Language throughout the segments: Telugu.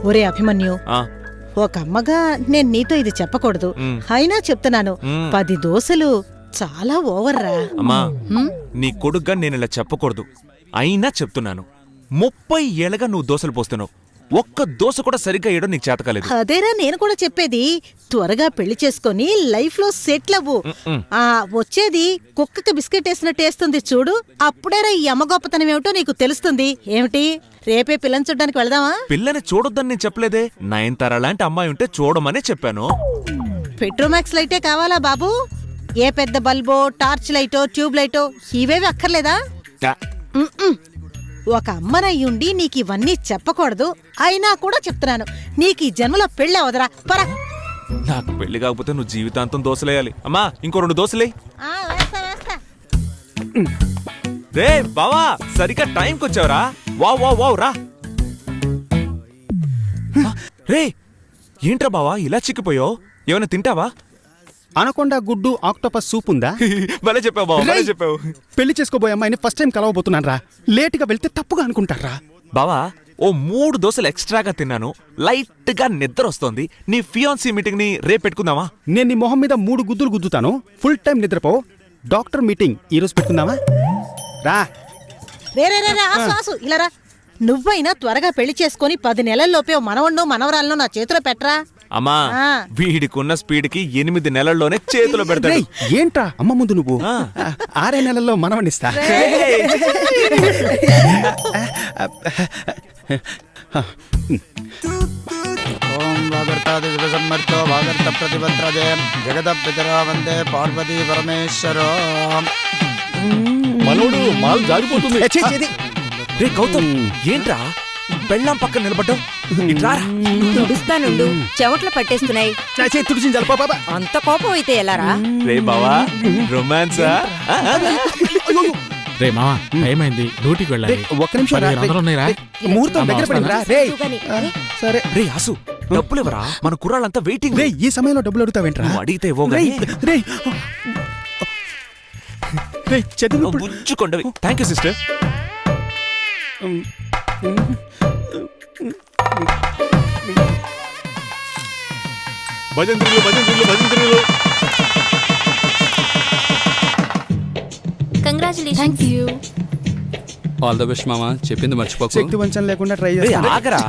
ఒరే అభిమన్యు, ఒక అమ్మగా నేను నీతో ఇది చెప్పకూడదు, అయినా చెప్తున్నాను. 10 దోశలు చాలా ఓవర్రా. అమ్మా, నీ కొడుగ్గా నేను ఇలా చెప్పకూడదు, అయినా చెప్తున్నాను. 30 ఏళ్ళగా నువ్వు దోశలు పోస్తున్నావు, ఒక్క దోశ కూడా సరిగ్గా వేయడం నీకు చేత కాలేదు. అదేరా నేను కూడా చెప్పేది. త్వరగా పెళ్లి చేసుకుని లైఫ్ లో సెటిల్ అవ్వు. వచ్చేది కుక్కకి బిస్కెట్ వేసిన టేస్తుంది చూడు, అప్పుడేరా ఈ అమ్మ గొప్పతనం ఏమిటో నీకు తెలుస్తుంది. ఏమిటి, రేపే పిల్లని చూడ్డానికి వెళదామా? పిల్లని చూడొద్దని నేను చెప్పలేదే, 9 లాంటి అమ్మాయి ఉంటే చూడమనే చెప్పాను. పెట్రోమాక్స్ లైటే కావాలా బాబు? ఏ పెద్ద బల్బో, టార్చ్ లైటో, ట్యూబ్ లైటో ఇవేవి అక్కర్లేదా? ఒక అమ్మనయ్యుండి నీకు ఇవన్నీ చెప్పకూడదు, అయినా కూడా చెప్తున్నాను. నీకు ఈ జన్మలో పెళ్ళి అవదరా, పరా. నాకు పెళ్లి కాకపోతే నువ్వు జీవితాంతం దోశలేయాలి. అమ్మా, ఇంకో 2 దోశలే. రే బావా, సరిగ్గా టైంకి వచ్చావురా. వావ్ వావ్ వావ్, రా. రే ఏంట్రా బావా ఇలా చిక్కిపోయావు? ఏమైనా తింటావా? అనకొండ గుడ్డు ఆక్టోపస్ సూప్ ఉందా? భలే చెప్పావు బావా, భలే చెప్పావు. పెళ్లి చేసుకోబోయే అమ్మాయిని ఫస్ట్ టైం కలవబోతున్నాను రా. లేటుగా వెళ్తే తప్పుగా అనుకుంటారా? బావా, ఓ 3 దోశలు ఎక్స్ట్రాగా తిన్నాను, లైట్ గా నిద్ర వస్తోంది. నీ ఫియాన్సీ మీటింగ్ ని రేపు పెట్టుకుందామా? నేను నీ మొహం మీద 3 గుద్దులు గుద్దుతాను, ఫుల్ టైం నిద్రపో. డాక్టర్ మీటింగ్ ఈ రోజు పెట్టుకుందామా? రా. ఇలా రా. నువ్వైనా త్వరగా పెళ్లి చేసుకుని 10 నెలల్లోపే మనవన్నో మనవరాలను నా చేతిలో పెట్టరా. అమ్మా, వీడికున్న స్పీడ్ కి 8 నెలల్లోనే చేతిలో పెడతాడు. ఏంట్రా అమ్మ ముందు నువ్వు? 6 నెలల్లో మనవనిస్తా. ఓం వాగర్తాది వివసమ్మర్తో వాగర్త ప్రతిపత్రదే జగద పితరా వందే పార్వతీ పరమేశ్వరో. మనోడు మాల్ జారిపోతుంది. రే గౌతమ్, ఏంట్రా బెళ్ళం పక్కన నిలబడ్డావు? తుడుస్తానుండు, చెమట్లు పట్టేస్తున్నాయి. అంత కోపం అయితే ఎలారా? రే బావా, రొమాన్సా? రే మావా, టైం అయింది, డ్యూటీకి వెళ్ళాలి. ఒక్క నిమిషం, ముహూర్తం దగ్గర పడిందిరా. సరే రే ఆసు, డబ్బులు ఇవ్వరా, మన కుర్రాళ్ళంతా వెయిటింగ్. రే ఈ సమయంలో డబ్బులు అడుగుతావేంట్రా? అడిగితే బుజ్జుకొండవి. Thank you sister. భజంత్రులు భజంత్రులు భజంత్రులు. Congratulations. Thank you. All the best మామా, చెప్పింది మర్చిపోకు. శక్తి వంచన లేకుండా ట్రై ఆగరా,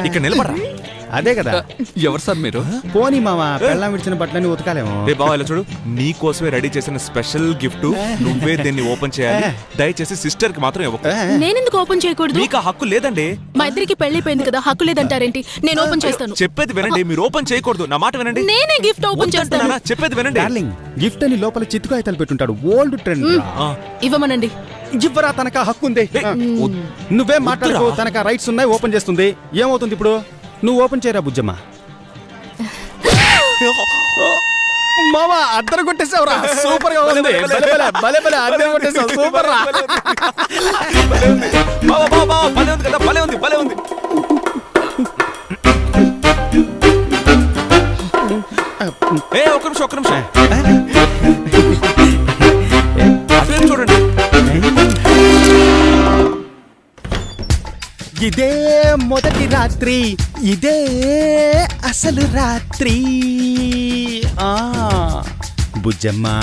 ఇక్కడ నిలబడరా. అదే కదా. ఎవరు సార్ మీరు? పోనీ మామా, పెళ్ళాం విడిచిన బట్టలని ఉతకాలేమో. రే బావా, ఇలా చూడు, నీ కోసమే రెడీ చేసిన స్పెషల్ గిఫ్ట్. నువ్వే దీన్ని ఓపెన్ చేయాలి, దయచేసి సిస్టర్ కి మాత్రం ఇవ్వకు. నేనెందుకు ఓపెన్ చేయకూడదు? మీకు ఆ హక్కు లేదండి. మా ఇద్దరికి పెళ్లిపోయింది కదా, హక్కు లేదంటారేంటి? నేను ఓపెన్ చేస్తాను. చెప్పేది వినండి, మీరు ఓపెన్ చేయకూడదు, నా మాట వినండి. నేనే గిఫ్ట్ ఓపెన్ చేస్తాను. చెప్పేది వినండి. డార్లింగ్, గిఫ్ట్ అని లోపల చిత్తుకాయతలు పెట్టుంటాడు, ఓల్డ్ ట్రెండ్. ఇవ్వమనండి. ఇవ్వరా, తనక హక్కు ఉంది. నువ్వేం మాట్లాడుకో, తనక రైట్స్ ఉన్నాయి, ఓపెన్ చేస్తుంది. ఏమవుతుంది ఇప్పుడు? నువ్వు ఓపెన్ చేయరా బుజ్జమ్మ. మావా, అద్దరు కొట్టేసావురా, సూపర్ గా ఉంది. అద్దరు కొట్టేసావు, సూపర్ రా. భలే ఉంది. ఒక్క నిమిషం. చూడండి, ఇదే మొదటి రాత్రి, ఇదే అసలు రాత్రి. బుజ్జమ్మా,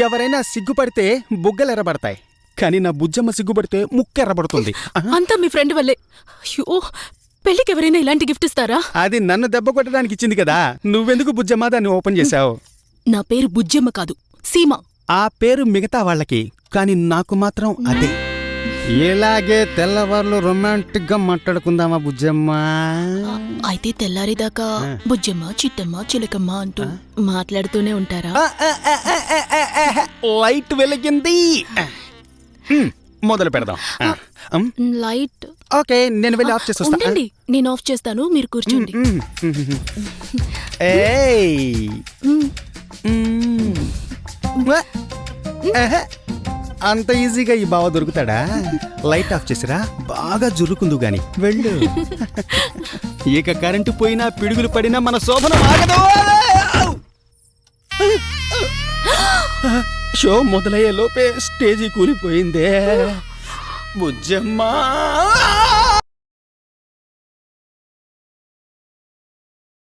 ఎవరైనా సిగ్గుపడితే బుగ్గలు ఎర్రబడతాయి, కానీ నా బుజ్జమ్మ సిగ్గుపడితే ముక్కు ఎర్రబడుతుంది. అంతా మీ ఫ్రెండ్ వల్లే. అయ్యో, పెళ్లికి ఎవరైనా ఇలాంటి గిఫ్ట్ ఇస్తారా? అది నన్ను దెబ్బ కొట్టడానికి ఇచ్చింది కదా, నువ్వెందుకు బుజ్జమ్మ దాన్ని ఓపెన్ చేశావు? నా పేరు బుజ్జమ్మ కాదు, సీమ. ఆ పేరు మిగతా వాళ్ళకి, కానీ నాకు మాత్రం అదే. ఇలాగే తెల్లవారులు రొమాంటిక్ గా మాట్లాడుకుందామా బుజ్జమ్మ? అయితే తెల్లారిదాకా బుజ్జమ్మ, చిట్టమ్మ, చిలకమ్మ అంటూ మాట్లాడుతూనే ఉంటారా? లైట్ వెలిగింది, మొదలు పెడదాం. లైట్ ఓకే, నేను వెళ్ళి ఆఫ్ చేసి వస్తా. నేను ఆఫ్ చేస్తాను, మీరు కూర్చోండి. అంత ఈజీగా ఈ బావ దొరుకుతాడా? లైట్ ఆఫ్ చేసిరా, బాగా జురుకుందు గాని వెళ్ళు. ఇక కరెంటు పోయినా, పిడుగులు పడినా మన శోభనం ఆగదు. షో మొదలయ్యే లోపే స్టేజీ కూలిపోయిందే బుజ్జమ్మా.